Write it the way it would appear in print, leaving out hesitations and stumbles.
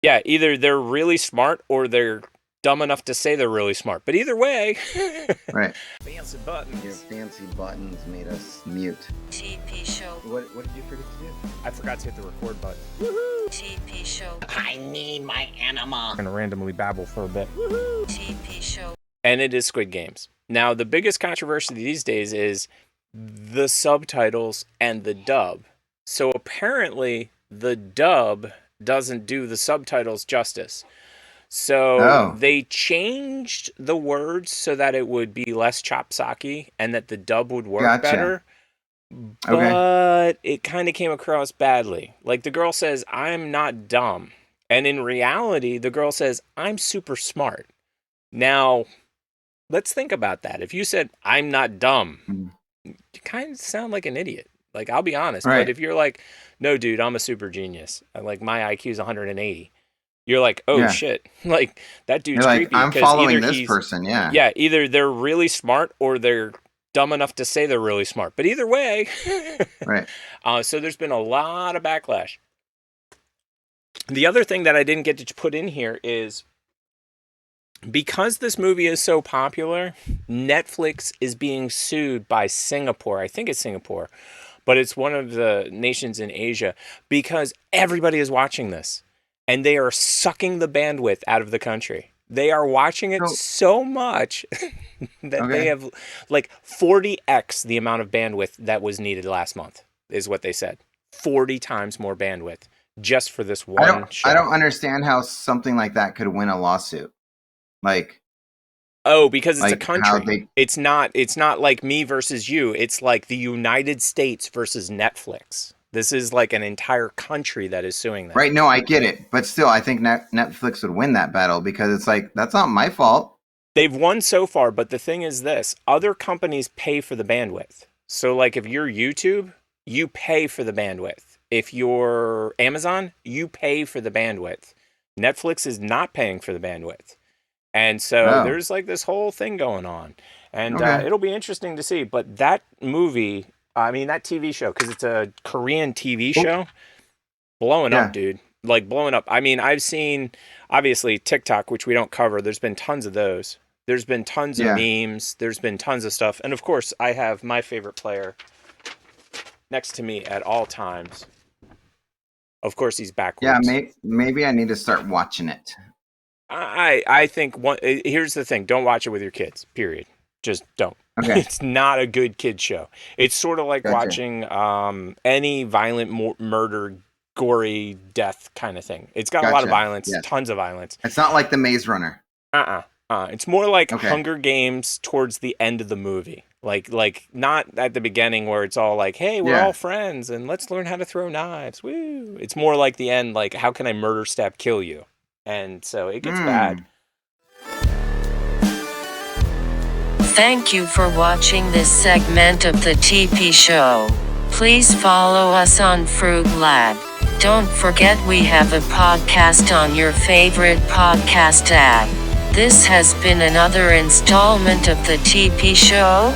Yeah, either they're really smart or they're dumb enough to say they're really smart. But either way, Right. fancy buttons. Your fancy buttons made us mute. TP Show. What did you forget to do? I forgot to hit the record button. TP Show. I need my animal. I'm going to randomly babble for a bit. TP Show. And it is Squid Games. Now, the biggest controversy these days is the subtitles and the dub. So apparently, the dub doesn't do the subtitles justice. So they changed the words so that it would be less chopsocky and that the dub would work better. But it kind of came across badly. Like the girl says, "I'm not dumb." And in reality, the girl says, "I'm super smart." Now, let's think about that. If you said, "I'm not dumb," you kind of sound like an idiot. Like, I'll be honest. Right. But if you're like, "No, dude, I'm a super genius. Like, my IQ is 180. You're like, "Oh, shit." Like, that dude's you're creepy. I'm following this person, yeah. Yeah, either they're really smart or they're dumb enough to say they're really smart. But either way. Right. So there's been a lot of backlash. The other thing that I didn't get to put in here is because this movie is so popular, Netflix is being sued by Singapore. I think it's Singapore, but it's one of the nations in Asia because everybody is watching this and they are sucking the bandwidth out of the country. They are watching it so much that they have like 40x the amount of bandwidth that was needed last month, is what they said. 40 times more bandwidth just for this one show. I don't understand how something like that could win a lawsuit. Like, because it's a country. It's not like me versus you. It's like the United States versus Netflix. This is like an entire country that is suing them. Right, no, I get it. But still, I think Netflix would win that battle because it's like, that's not my fault. They've won so far, but the thing is this. Other companies pay for the bandwidth. So like if you're YouTube, you pay for the bandwidth. If you're Amazon, you pay for the bandwidth. Netflix is not paying for the bandwidth. And so there's like this whole thing going on. And it'll be interesting to see. But that movie, I mean, that TV show, because it's a Korean TV show, blowing up, dude. Like blowing up. I mean, I've seen, obviously, TikTok, which we don't cover. There's been tons of those. There's been tons of memes. There's been tons of stuff. And of course, I have my favorite player next to me at all times. Of course, he's backwards. Yeah, maybe I need to start watching it. I think here's the thing. Don't watch it with your kids, period. Just don't. Okay. It's not a good kid show. It's sort of like watching any violent murder, gory death kind of thing. It's got a lot of violence, tons of violence. It's not like The Maze Runner. It's more like Hunger Games towards the end of the movie. Like not at the beginning where it's all like, hey, we're all friends and let's learn how to throw knives. Woo! It's more like the end, like how can I murder, stab, kill you? And so it gets bad. Thank you for watching this segment of the TP Show. Please follow us on Fruitlab. Don't forget we have a podcast on your favorite podcast app. This has been another installment of the TP Show.